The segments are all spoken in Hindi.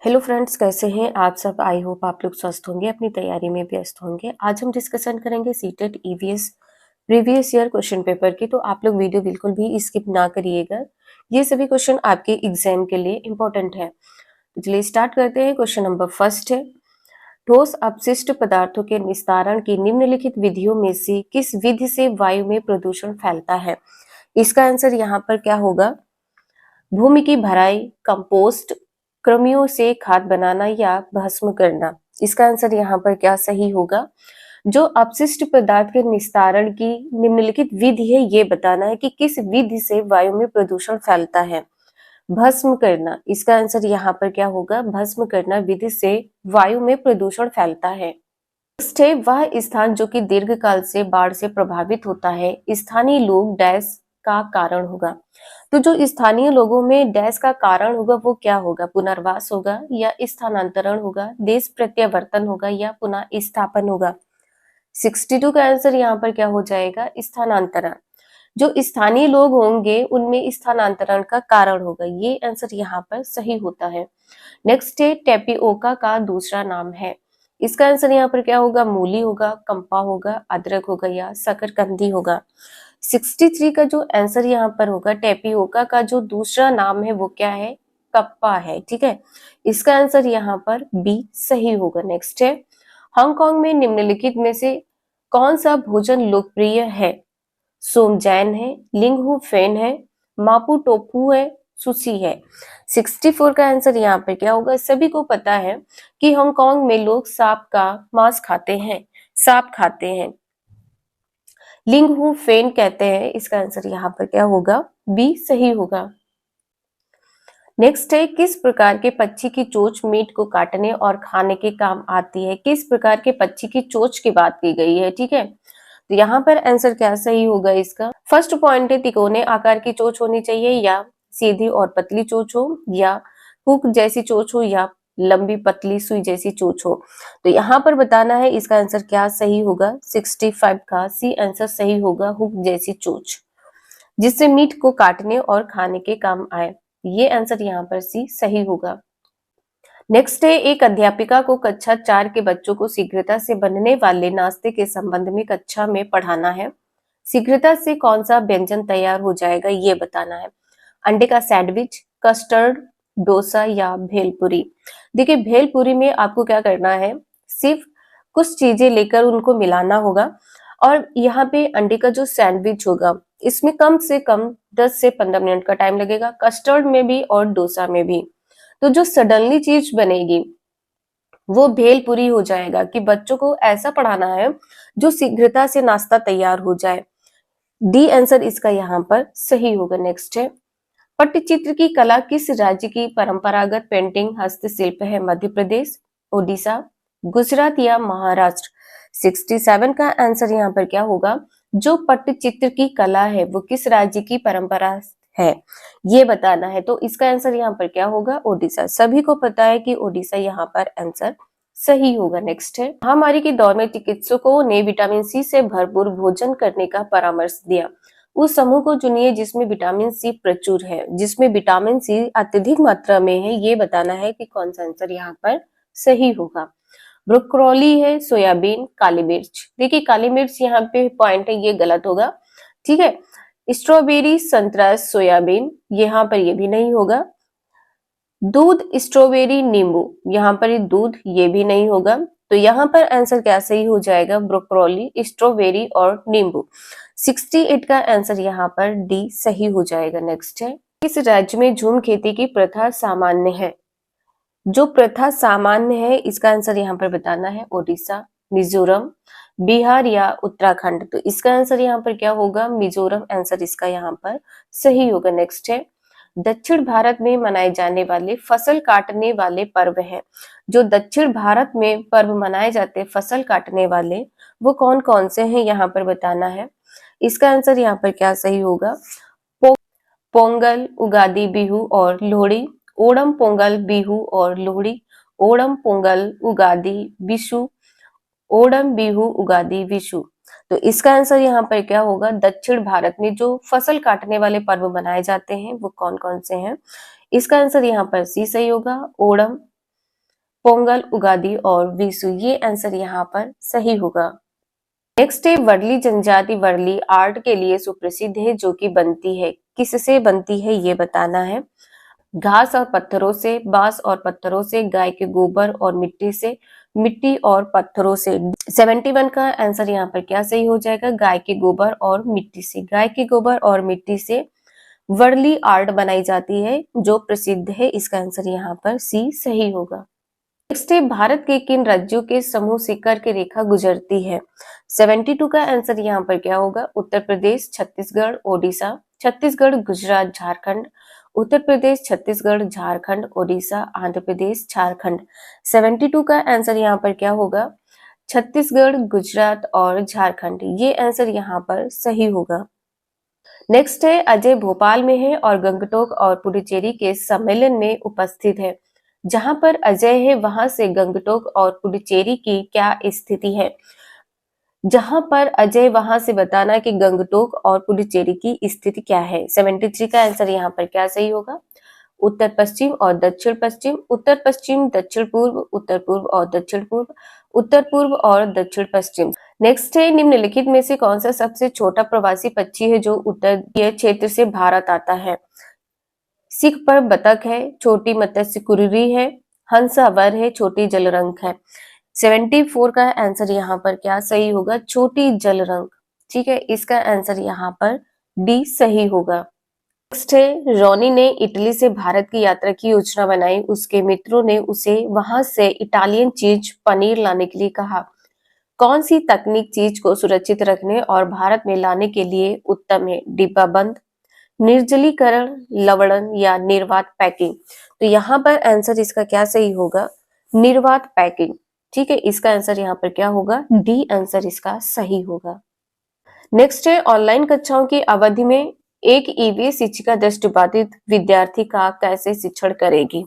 हेलो फ्रेंड्स, कैसे हैं आप सब। आई होप आप लोग स्वस्थ होंगे, अपनी तैयारी में व्यस्त होंगे। आज हम डिस्कशन करेंगे CTET EVS previous year question paper की। तो आप लोग वीडियो बिल्कुल भी स्किप ना करिएगा, ये सभी क्वेश्चन आपके एग्जाम के लिए इंपॉर्टेंट है। तो चलिए स्टार्ट करते हैं। क्वेश्चन नंबर फर्स्ट है, ठोस अपशिष्ट पदार्थों के निस्तारण की निम्नलिखित विधियों में से किस विधि से वायु में प्रदूषण फैलता है। इसका आंसर यहाँ पर क्या होगा, भूमि की भराई, कंपोस्ट, कृमियों से खाद बनाना या भस्म करना। इसका आंसर यहाँ पर क्या सही होगा, जो अपशिष्ट पदार्थ के निस्तारण की निम्नलिखित विधि है, ये बताना है कि किस विधि से वायु में प्रदूषण फैलता है। भस्म करना, इसका आंसर यहाँ पर क्या होगा, भस्म करना विधि से वायु में प्रदूषण फैलता है। नेक्स्ट है, वह स्थान जो कि दीर्घकाल से बाढ़ से प्रभावित होता है, स्थानीय लोग डैश का कारण होगा। तो जो स्थानीय लोगों में डैश का कारण होगा वो क्या होगा, पुनर्वास होगा या स्थानांतरण होगा, देश प्रत्यावर्तन होगा या पुनः स्थापन होगा। 62 का आंसर यहाँ पर क्या हो जाएगा, स्थानांतरण। जो स्थानीय लोग होंगे उनमें स्थानांतरण का कारण होगा, ये आंसर यहाँ पर सही होता है। नेक्स्ट है, टेपिओका का दूसरा नाम है। इसका आंसर यहाँ पर क्या होगा, मूली होगा, कंपा होगा, अदरक होगा या शकरकंदी होगा। 63 का जो आंसर यहाँ पर होगा, टेपिओका का जो दूसरा नाम है वो क्या है, कप्पा है। ठीक है, इसका आंसर यहाँ पर बी सही होगा। नेक्स्ट है, हांगकांग में निम्नलिखित में से कौन सा भोजन लोकप्रिय है। सोमजैन है, लिंगहू फेन है, मापू टोफू है, सुशी है। 64 का आंसर यहाँ पर क्या होगा, सभी को पता है कि हांगकांग में लोग सांप का मांस खाते हैं, सांप खाते हैं, लिंगहू फेन कहते हैं। इसका आंसर यहाँ पर क्या होगा, बी सही होगा। नेक्स्ट है, किस प्रकार के पक्षी की चोंच मीट को काटने और खाने के काम आती है। किस प्रकार के पक्षी की चोंच की बात की गई है। ठीक है, तो यहाँ पर आंसर क्या सही होगा इसका, फर्स्ट पॉइंट है, तिकोने आकार की चोंच होनी चाहिए या सीधी और पतली चोंच हो, या हुक जैसी चोंच हो, या लंबी पतली सुई जैसी चोंच हो। तो यहाँ पर बताना है इसका आंसर क्या सही होगा, 65 का सी आंसर सही होगा, हुक जैसी चोंच, जिससे मीट को काटने और खाने के काम आए। ये आंसर यहाँ पर सी सही होगा। नेक्स्ट है, एक अध्यापिका को कक्षा 4 के बच्चों को शीघ्रता से बनने वाले नाश्ते के संबंध में कक्षा में पढ़ाना है। शीघ्रता से कौन सा व्यंजन तैयार हो जाएगा, ये बताना है। अंडे का सैंडविच, कस्टर्ड, डोसा या भेलपुरी। देखिए, भेलपुरी में आपको क्या करना है, सिर्फ कुछ चीजें लेकर उनको मिलाना होगा, और यहाँ पे अंडे का जो सैंडविच होगा इसमें कम से कम 10 से 15 मिनट का टाइम लगेगा, कस्टर्ड में भी और डोसा में भी। तो जो सडनली चीज बनेगी वो भेलपुरी हो जाएगा, कि बच्चों को ऐसा पढ़ाना है जो शीघ्रता से नाश्ता तैयार हो जाए। डी आंसर इसका यहाँ पर सही होगा। नेक्स्ट है, पट्टचित्र की कला किस राज्य की परंपरागत पेंटिंग हस्तशिल्प है। मध्य प्रदेश, ओडिशा, गुजरात या महाराष्ट्र। 67 का आंसर यहाँ पर क्या होगा, जो पट्टचित्र की कला है वो किस राज्य की परंपरा है, ये बताना है। तो इसका आंसर यहाँ पर क्या होगा, ओडिशा। सभी को पता है कि ओडिशा यहाँ पर आंसर सही होगा। नेक्स्ट है, महामारी के दौर में चिकित्सकों ने विटामिन सी से भरपूर भोजन करने का परामर्श दिया। उस समूह को चुनिए जिसमें विटामिन सी प्रचुर है, जिसमें विटामिन सी अत्यधिक मात्रा में है, ये बताना है कि कौन सा आंसर यहाँ पर सही होगा। ब्रोकोली है, सोयाबीन, काली मिर्च। देखिए, काली मिर्च यहाँ पे पॉइंट है, ये गलत होगा। ठीक है, स्ट्रॉबेरी, संतरा, सोयाबीन, यहाँ पर ये भी नहीं होगा। दूध, स्ट्रॉबेरी, नींबू, यहाँ पर दूध, ये भी नहीं होगा। तो यहाँ पर आंसर क्या सही हो जाएगा, ब्रोकोली, स्ट्रॉबेरी और नींबू। 68 का आंसर यहाँ पर डी सही हो जाएगा। नेक्स्ट है, किस राज्य में झूम खेती की प्रथा सामान्य है। जो प्रथा सामान्य है इसका आंसर यहाँ पर बताना है, ओडिशा, मिजोरम, बिहार या उत्तराखंड। तो इसका आंसर यहाँ पर क्या होगा, मिजोरम आंसर इसका यहाँ पर सही होगा। नेक्स्ट है, दक्षिण भारत में मनाए जाने वाले फसल काटने वाले पर्व है। जो दक्षिण भारत में पर्व मनाए जाते हैं फसल काटने वाले, वो कौन कौन से हैं, यहाँ पर बताना है। इसका आंसर यहाँ पर क्या सही होगा, पोंगल, उगादी, बिहू और लोहड़ी। ओणम, पोंगल, बिहू और लोहड़ी। ओणम, पोंगल, उगादी, विशु। ओणम, बिहू, उगादी, विशु। तो इसका आंसर यहाँ पर क्या होगा, दक्षिण भारत में जो फसल काटने वाले पर्व मनाए जाते हैं वो कौन कौन से हैं। इसका आंसर यहाँ पर सी सही होगा, ओणम, पोंगल, उगादि और विशु। ये आंसर यहाँ पर सही होगा। नेक्स्ट है वर्ली जनजाति। वर्ली आर्ट के लिए सुप्रसिद्ध है, जो कि बनती है, किससे बनती है ये बताना है। घास और पत्थरों से, बांस और पत्थरों से, गाय के गोबर और मिट्टी से, मिट्टी और पत्थरों से। 71 का आंसर यहाँ पर क्या सही हो जाएगा, गाय के गोबर और मिट्टी से। गाय के गोबर और मिट्टी से वर्ली आर्ट बनाई जाती है, जो प्रसिद्ध है। इसका आंसर यहाँ पर सी सही होगा। नेक्स्ट है भारत के किन राज्यों के समूह से कर्क रेखा गुजरती है। 72 का आंसर यहाँ पर क्या होगा, उत्तर प्रदेश, छत्तीसगढ़, ओडिशा। छत्तीसगढ़, गुजरात, झारखंड। उत्तर प्रदेश, छत्तीसगढ़, झारखंड, ओडिशा, आंध्र प्रदेश, झारखंड। 72 का आंसर यहाँ पर क्या होगा, छत्तीसगढ़, गुजरात और झारखंड। ये आंसर यहाँ पर सही होगा। नेक्स्ट है अजय भोपाल में है और गंगटोक और पुडुचेरी के सम्मेलन में उपस्थित है। जहां पर अजय है वहां से गंगटोक और पुडुचेरी की क्या स्थिति है। जहां पर अजय वहां से बताना कि गंगटोक और पुडुचेरी की स्थिति क्या है। 73 का आंसर यहाँ पर क्या सही होगा, उत्तर पश्चिम और दक्षिण पश्चिम, उत्तर पश्चिम, दक्षिण पूर्व, उत्तर पूर्व और दक्षिण पूर्व, उत्तर पूर्व और दक्षिण पश्चिम। नेक्स्ट है निम्नलिखित में से कौन सा सबसे छोटा प्रवासी पक्षी है जो उत्तरीय क्षेत्र से भारत आता है। सिख पर बतख है, छोटी मत्स्य कुर्री है, हंसावर है, छोटी जलरंक है। 74 का आंसर यहाँ पर क्या सही होगा, छोटी जलरंक। ठीक है, इसका आंसर यहाँ पर डी सही होगा। नेक्स्ट है रोनी ने इटली से भारत की यात्रा की योजना बनाई। उसके मित्रों ने उसे वहां से इटालियन चीज पनीर लाने के लिए कहा। कौन सी तकनीक चीज को सुरक्षित रखने और भारत में लाने के लिए उत्तम है, डिब्बाबंद, निर्जलीकरण, लवणन या निर्वात पैकिंग। तो यहाँ पर आंसर इसका क्या सही होगा, निर्वात पैकिंग। ठीक है, इसका आंसर यहाँ पर क्या होगा, डी आंसर इसका सही होगा। नेक्स्ट है ऑनलाइन कक्षाओं की अवधि में एक ईवीएस शिक्षिका दृष्टिबाधित विद्यार्थी का कैसे शिक्षण करेगी।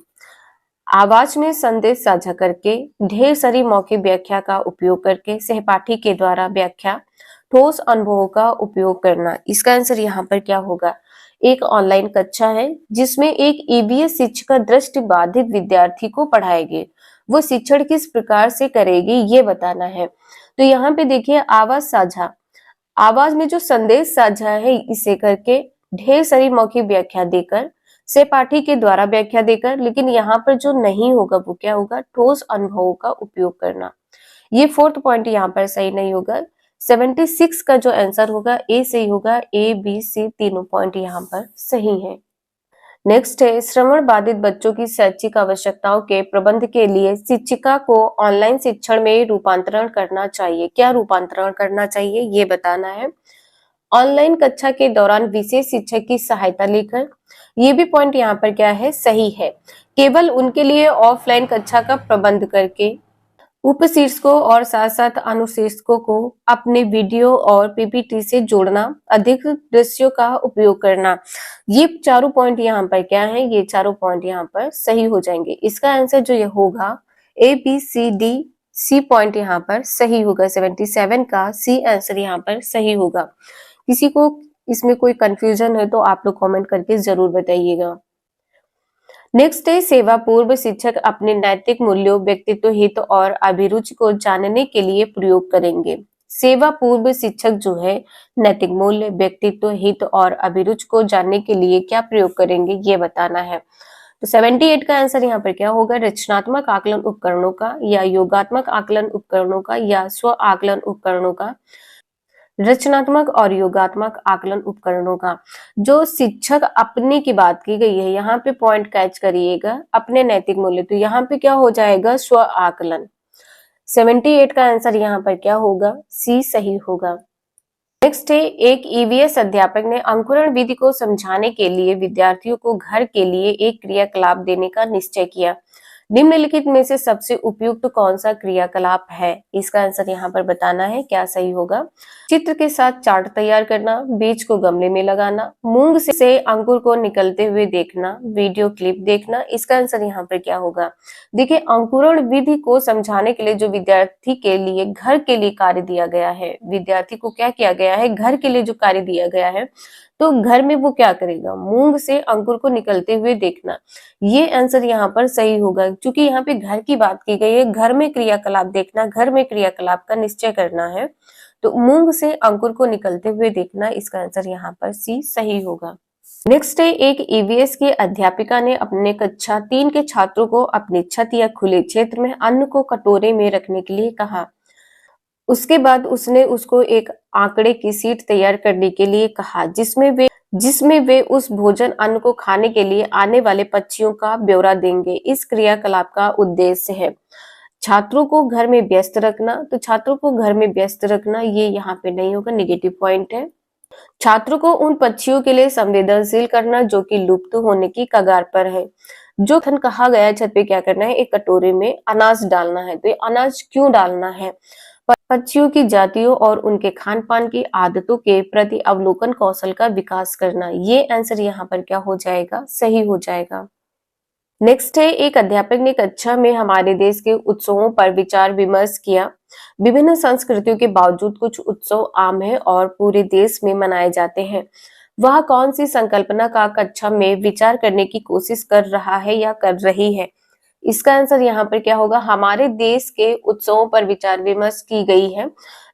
आवाज में संदेश साझा करके, ढेर सारी मौखिक व्याख्या का उपयोग करके, सहपाठी के द्वारा व्याख्या, ठोस अनुभवों का उपयोग करना। इसका आंसर यहाँ पर क्या होगा, एक ऑनलाइन कक्षा है जिसमें एक ईवीएस शिक्षिका दृष्टिबाधित विद्यार्थी को पढ़ाएगी। वो शिक्षण किस प्रकार से करेगी ये बताना है। तो यहाँ पे देखिए आवाज साझा, आवाज में जो संदेश साझा है इसे करके, ढेर सारी मौखिक व्याख्या देकर, सहपाठी के द्वारा व्याख्या देकर, लेकिन यहाँ पर जो नहीं होगा वो क्या होगा, ठोस अनुभवों का उपयोग करना। ये फोर्थ पॉइंट यहाँ पर सही नहीं होगा। 76 का जो आंसर होगा ए सही होगा, ए बी सी तीनों पॉइंट यहाँ पर सही है। नेक्स्ट है श्रवण बाधित बच्चों की शैक्षिक आवश्यकताओं के प्रबंध के लिए शिक्षिका को ऑनलाइन शिक्षण में रूपांतरण करना चाहिए। क्या रूपांतरण करना चाहिए ये बताना है। ऑनलाइन कक्षा के दौरान विशेष शिक्षक की सहायता लेकर, ये भी पॉइंट यहाँ पर क्या है, सही है। केवल उनके लिए ऑफलाइन कक्षा का प्रबंध करके, उपशीर्षकों और साथ साथ अनुशीर्षकों को अपने वीडियो और पीपीटी से जोड़ना, अधिक दृश्यों का उपयोग करना। ये चारों पॉइंट यहाँ पर क्या है, ये चारों पॉइंट यहाँ पर सही हो जाएंगे। इसका आंसर जो ये होगा A B C D C point यहाँ पर सही होगा। 77 का सी आंसर यहाँ पर सही होगा। किसी को इसमें कोई कंफ्यूजन है तो आप लोग कमेंट करके जरूर बताइएगा। नेक्स्ट है सेवा पूर्व शिक्षक अपने नैतिक मूल्यों, व्यक्तित्व, हित और अभिरुचि को जानने के लिए प्रयोग करेंगे। सेवा पूर्व शिक्षक जो है नैतिक मूल्य, व्यक्तित्व, हित और अभिरुचि को जानने के लिए क्या प्रयोग करेंगे ये बताना है। तो 78 का आंसर यहाँ पर क्या होगा, रचनात्मक आकलन उपकरणों का या योगात्मक आकलन उपकरणों का या स्व आकलन उपकरणों का। रचनात्मक और योगात्मक आकलन उपकरणों का। जो शिक्षक अपने की बात की गई है, यहाँ पे पॉइंट कैच करिएगा, अपने नैतिक मूल्य, तो यहाँ पे क्या हो जाएगा, स्व आकलन। 78 का आंसर यहाँ पर क्या होगा, सी सही होगा। नेक्स्ट है एक ईवीएस अध्यापक ने अंकुरण विधि को समझाने के लिए विद्यार्थियों को घर के लिए एक क्रियाकलाप देने का निश्चय किया। निम्नलिखित में से सबसे उपयुक्त कौन सा क्रियाकलाप है, इसका आंसर यहाँ पर बताना है, क्या सही होगा। चित्र के साथ चार्ट तैयार करना, बीज को गमले में लगाना, मूंग से अंकुर को निकलते हुए देखना, वीडियो क्लिप देखना। इसका आंसर यहाँ पर क्या होगा, देखिए अंकुरण विधि को समझाने के लिए जो विद्यार्थी के लिए घर के लिए कार्य दिया गया है, विद्यार्थी को क्या किया गया है, घर के लिए जो कार्य दिया गया है, तो घर में वो क्या करेगा, मूंग से अंकुर को निकलते हुए देखना। ये आंसर यहाँ पर सही होगा, क्योंकि यहाँ पे घर की बात की गई है, घर में क्रियाकलाप देखना, घर में क्रियाकलाप का निश्चय करना है। तो मूंग से अंकुर को निकलते हुए देखना, इसका आंसर यहाँ पर सी सही होगा। नेक्स्ट है, एक ईवीएस की अध्यापिका ने अपने कक्षा 3 के छात्रों को अपनी छत या खुले क्षेत्र में अन्न को कटोरे में रखने के लिए कहा। उसके बाद उसने उसको एक आंकड़े की सीट तैयार करने के लिए कहा, जिसमें वे उस भोजन अन्न को खाने के लिए आने वाले पक्षियों का ब्यौरा देंगे। इस क्रियाकलाप का उद्देश्य है छात्रों को घर में व्यस्त रखना। तो छात्रों को घर में व्यस्त रखना ये यहाँ पे नहीं होगा, निगेटिव पॉइंट है। छात्रों को उन पक्षियों के लिए संवेदनशील करना जो कि लुप्त होने की कगार पर है। जो कथन कहा गया है, छत पे क्या करना है, एक कटोरे में अनाज डालना है। तो ये अनाज क्यों डालना है, पक्षियों की जातियों और उनके खान पान की आदतों के प्रति अवलोकन कौशल का विकास करना। ये आंसर यहाँ पर क्या हो जाएगा, सही हो जाएगा। नेक्स्ट है, एक अध्यापक ने कक्षा में हमारे देश के उत्सवों पर विचार विमर्श किया। विभिन्न संस्कृतियों के बावजूद कुछ उत्सव आम है और पूरे देश में मनाए जाते हैं। वह कौन सी संकल्पना का कक्षा में विचार करने की कोशिश कर रहा है या कर रही है। इसका आंसर यहाँ पर क्या होगा, हमारे देश के उत्सवों पर विचार विमर्श की गई है।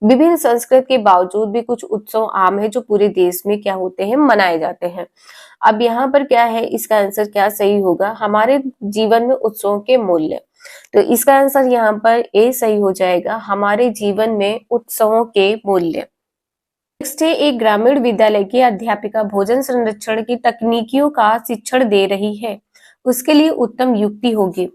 विभिन्न संस्कृति के बावजूद भी कुछ उत्सव आम है जो पूरे देश में क्या होते हैं, मनाए जाते हैं। अब यहाँ पर क्या है, इसका आंसर क्या सही होगा, हमारे जीवन में उत्सवों के मूल्य। तो इसका आंसर यहाँ पर ए सही हो जाएगा, हमारे जीवन में उत्सवों के मूल्य। नेक्स्ट है, एक ग्रामीण विद्यालय की अध्यापिका भोजन संरक्षण की तकनीकियों का शिक्षण दे रही है। उसके लिए उत्तम युक्ति होगी।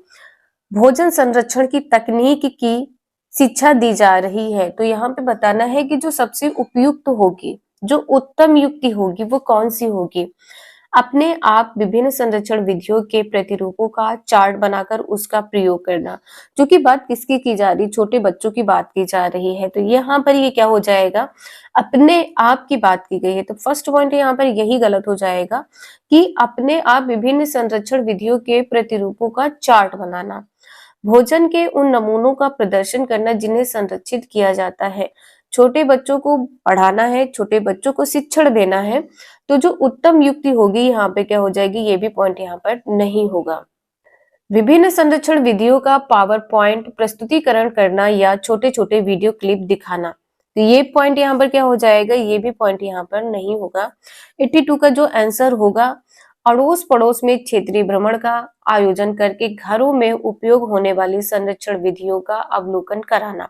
भोजन संरक्षण की तकनीक की शिक्षा दी जा रही है, तो यहाँ पे बताना है कि जो सबसे उपयुक्त होगी, जो उत्तम युक्ति होगी, वो कौन सी होगी। अपने आप विभिन्न संरक्षण विधियों के प्रतिरूपों का चार्ट बनाकर उसका प्रयोग करना। जो कि बात किसकी की जा रही, छोटे बच्चों की बात की जा रही है, तो यहाँ पर ये क्या हो जाएगा, अपने आप की बात की गई है। तो फर्स्ट पॉइंट यहाँ पर यही गलत हो जाएगा कि अपने आप विभिन्न संरक्षण विधियों के प्रतिरूपों का चार्ट बनाना। भोजन के उन नमूनों का प्रदर्शन करना जिन्हें संरक्षित किया जाता है। छोटे बच्चों को पढ़ाना है, छोटे बच्चों को शिक्षण देना है, तो जो उत्तम युक्ति होगी यहाँ पे क्या हो जाएगी, ये भी पॉइंट यहाँ पर नहीं होगा। विभिन्न संरक्षण विधियों का पावर पॉइंट प्रस्तुतिकरण करना या छोटे छोटे वीडियो क्लिप दिखाना। तो ये पॉइंट यहाँ पर क्या हो जाएगा, ये भी पॉइंट यहाँ पर नहीं होगा। 82 का जो आंसर होगा, अड़ोस पड़ोस में क्षेत्रीय भ्रमण का आयोजन करके घरों में उपयोग होने वाली संरक्षण विधियों का अवलोकन कराना।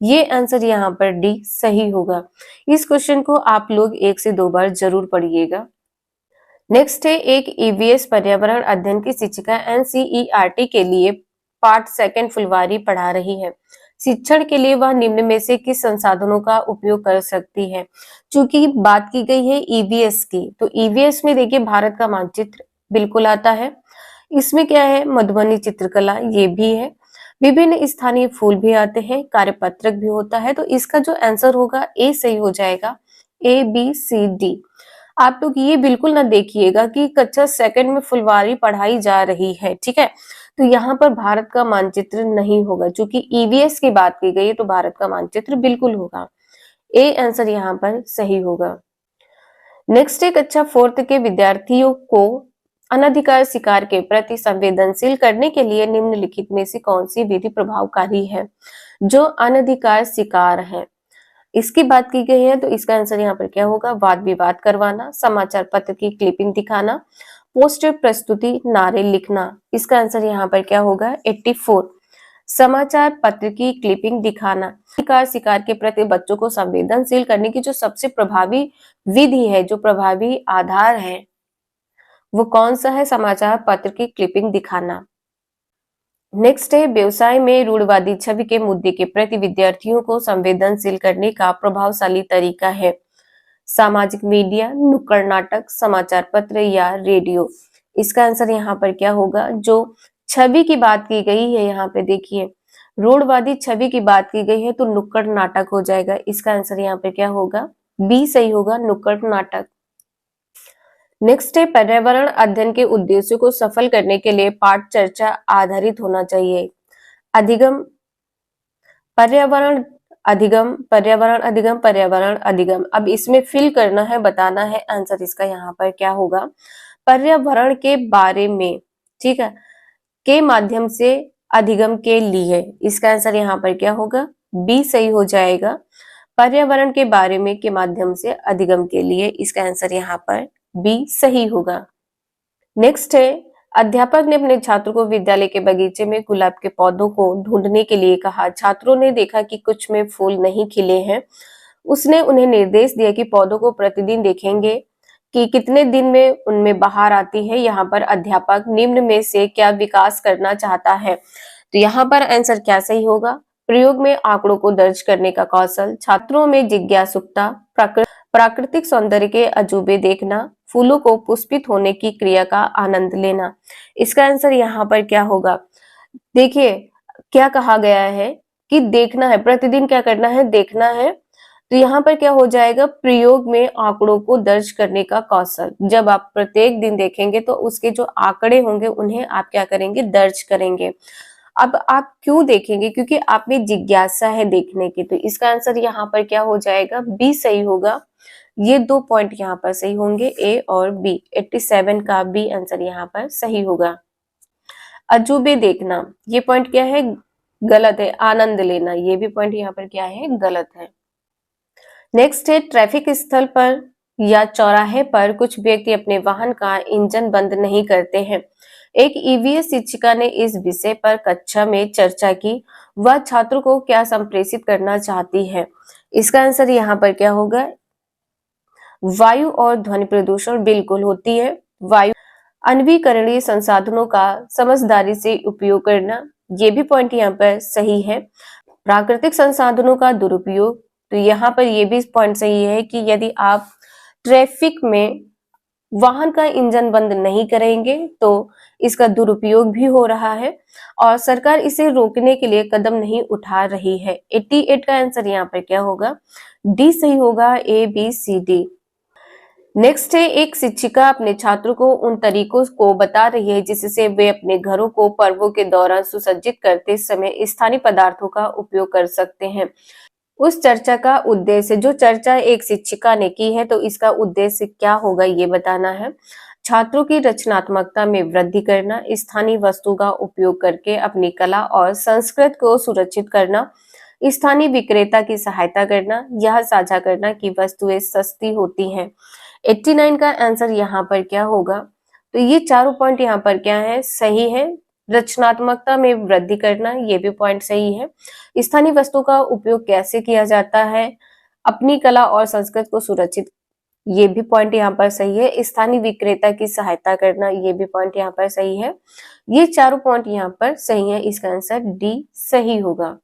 ये आंसर यहाँ पर डी सही होगा। इस क्वेश्चन को आप लोग 1 से 2 बार जरूर पढ़िएगा। नेक्स्ट है, एक ईवीएस पर्यावरण अध्ययन की शिक्षिका एनसीईआरटी के लिए पार्ट सेकंड फुलवारी पढ़ा रही है। शिक्षण के लिए वह निम्न में से किस संसाधनों का उपयोग कर सकती है। चूंकि बात की गई है ईवीएस की, तो ईवीएस में देखिए भारत का मानचित्र बिल्कुल आता है। इसमें क्या है, मधुबनी चित्रकला ये भी है, विभिन्न स्थानीय फूल भी आते हैं, कार्यपत्रक भी होता है। तो इसका जो आंसर होगा ए सही हो जाएगा, ए बी सी डी। आप लोग ये बिल्कुल ना देखिएगा कि कक्षा सेकंड में फुलवारी पढ़ाई जा रही है, ठीक है। तो यहाँ पर भारत का मानचित्र नहीं होगा, क्योंकि ईवीएस की बात की गई है, तो भारत का मानचित्र बिल्कुल होगा। ए आंसर यहाँ पर सही होगा। नेक्स्ट है, कक्षा 4th के विद्यार्थियों को अनधिकार शिकार के प्रति संवेदनशील करने के लिए निम्नलिखित में से कौन सी विधि प्रभावकारी है। जो अनधिकार शिकार है इसकी बात की गई है, तो इसका आंसर यहाँ पर क्या होगा, वाद विवाद करवाना, समाचार पत्र की क्लिपिंग दिखाना, पोस्टर प्रस्तुति, नारे लिखना। इसका आंसर यहाँ पर क्या होगा, 84। समाचार पत्र की क्लिपिंग दिखाना। अधिकार शिकार के प्रति बच्चों को संवेदनशील करने की जो सबसे प्रभावी विधि है, जो प्रभावी आधार है, वो कौन सा है, समाचार पत्र की क्लिपिंग दिखाना। नेक्स्ट है, व्यवसाय में रूढ़वादी छवि के मुद्दे के प्रति विद्यार्थियों को संवेदनशील करने का प्रभावशाली तरीका है। सामाजिक मीडिया, नुक्कड़ नाटक, समाचार पत्र या रेडियो। इसका आंसर यहाँ पर क्या होगा, जो छवि की बात की गई है, यहाँ पे देखिए रूढ़वादी छवि की बात की गई है, तो नुक्कड़ नाटक हो जाएगा। इसका आंसर यहाँ पे क्या होगा, बी सही होगा, नुक्कड़ नाटक। नेक्स्ट है, पर्यावरण अध्ययन के उद्देश्यों को सफल करने के लिए पाठ चर्चा आधारित होना चाहिए। अधिगम पर्यावरण अधिगम, पर्यावरण अधिगम, पर्यावरण अधिगम। अब इसमें फिल करना है, बताना है आंसर इसका यहाँ पर क्या होगा। पर्यावरण के बारे में, ठीक है, के माध्यम से अधिगम के लिए, इसका आंसर यहाँ पर क्या होगा, बी सही हो जाएगा। पर्यावरण के बारे में के माध्यम से अधिगम के लिए, इसका आंसर यहाँ पर बी सही होगा। नेक्स्ट है, अध्यापक ने अपने छात्रों को विद्यालय के बगीचे में गुलाब के पौधों को ढूंढने के लिए कहा। छात्रों ने देखा कि कुछ में फूल नहीं खिले हैं। उसने उन्हें निर्देश दिया कि पौधों को प्रतिदिन देखेंगे कि कितने दिन में उनमें बहार आती है। यहाँ पर अध्यापक निम्न में से क्या विकास करना चाहता है, तो यहाँ पर आंसर क्या सही होगा। प्रयोग में आंकड़ों को दर्ज करने का कौशल, छात्रों में जिज्ञासुकता, प्राकृतिक सौंदर्य के अजूबे देखना, फूलों को पुष्पित होने की क्रिया का आनंद लेना। इसका आंसर यहाँ पर क्या होगा। देखिए क्या कहा गया है कि देखना है, प्रतिदिन क्या करना है, देखना है। तो यहाँ पर क्या हो जाएगा, प्रयोग में आंकड़ों को दर्ज करने का कौशल। जब आप प्रत्येक दिन देखेंगे तो उसके जो आंकड़े होंगे उन्हें आप क्या करेंगे, दर्ज करेंगे। अब आप क्यों देखेंगे, क्योंकि आप में जिज्ञासा है देखने की। तो इसका आंसर यहाँ पर क्या हो जाएगा, बी सही होगा। ये 2 पॉइंट यहाँ पर सही होंगे, ए और बी। 87 का बी आंसर यहाँ पर सही होगा। अजूबे देखना, ये पॉइंट क्या है, गलत है। आनंद लेना, ये भी पॉइंट यहाँ पर क्या है, गलत है। नेक्स्ट है, ट्रैफिक स्थल पर या चौराहे पर कुछ व्यक्ति अपने वाहन का इंजन बंद नहीं करते हैं। एक ईवीएस शिक्षिका ने इस विषय पर कक्षा में चर्चा की। वह छात्रों को क्या संप्रेषित करना चाहती है। इसका आंसर यहाँ पर क्या होगा, वायु और ध्वनि प्रदूषण बिल्कुल होती है। वायु, अनवीकरणीय संसाधनों का समझदारी से उपयोग करना, ये भी पॉइंट यहाँ पर सही है। प्राकृतिक संसाधनों का दुरुपयोग, तो यहाँ पर ये भी पॉइंट सही है कि यदि आप ट्रैफिक में वाहन का इंजन बंद नहीं करेंगे तो इसका दुरुपयोग भी हो रहा है और सरकार इसे रोकने के लिए कदम नहीं उठा रही है। 88 का आंसर यहाँ पर क्या होगा, डी सही होगा, A B C D. Next है, एक शिक्षिका अपने छात्रों को उन तरीकों को बता रही है जिससे वे अपने घरों को पर्वों के दौरान सुसज्जित करते समय स्थानीय पदार्थों का उपयोग कर सकते हैं। उस चर्चा का उद्देश्य, जो चर्चा एक शिक्षिका ने की है तो इसका उद्देश्य क्या होगा ये बताना है। छात्रों की रचनात्मकता में वृद्धि करना, स्थानीय वस्तु का उपयोग करके अपनी कला और संस्कृति को सुरक्षित करना, स्थानीय विक्रेता की सहायता करना, यह साझा करना कि वस्तुएं सस्ती होती हैं। 89 का आंसर यहाँ पर क्या होगा, तो ये चारों पॉइंट यहाँ पर क्या है, सही है। रचनात्मकता में वृद्धि करना, ये भी पॉइंट सही है। स्थानीय वस्तु का उपयोग कैसे किया जाता है, अपनी कला और संस्कृति को सुरक्षित, ये भी पॉइंट यहाँ पर सही है। स्थानीय विक्रेता की सहायता करना, ये भी पॉइंट यहाँ पर सही है। ये चारों पॉइंट यहाँ पर सही है, इसका आंसर डी सही होगा।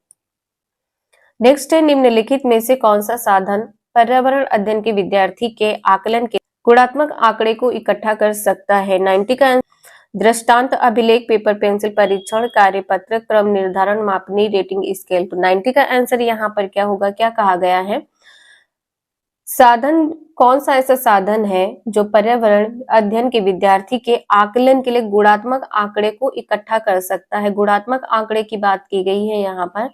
नेक्स्ट है, निम्नलिखित में से कौन सा साधन पर्यावरण अध्ययन के विद्यार्थी के आकलन के गुणात्मक आंकड़े को इकट्ठा कर सकता है। 90 का दृष्टांत, अभिलेख, पेपर पेंसिल परीक्षण, कार्यपत्र, क्रम निर्धारण, मापनी, रेटिंग स्केल। तो 90 का आंसर यहाँ पर क्या होगा, क्या कहा गया है, साधन, कौन सा ऐसा साधन है जो पर्यावरण अध्ययन के विद्यार्थी के आकलन के लिए गुणात्मक आंकड़े को इकट्ठा कर सकता है। गुणात्मक आंकड़े की बात की गई है यहाँ पर,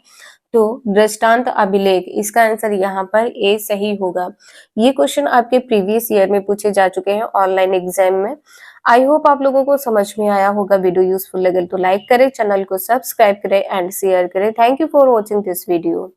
तो दृष्टांत, अभिलेख, इसका आंसर यहाँ पर ए सही होगा। ये क्वेश्चन आपके प्रीवियस ईयर में पूछे जा चुके हैं ऑनलाइन एग्जाम में। आई होप आप लोगों को समझ में आया होगा। वीडियो यूजफुल लगे तो लाइक करें, चैनल को सब्सक्राइब करें एंड शेयर करें। Thank you for watching this video.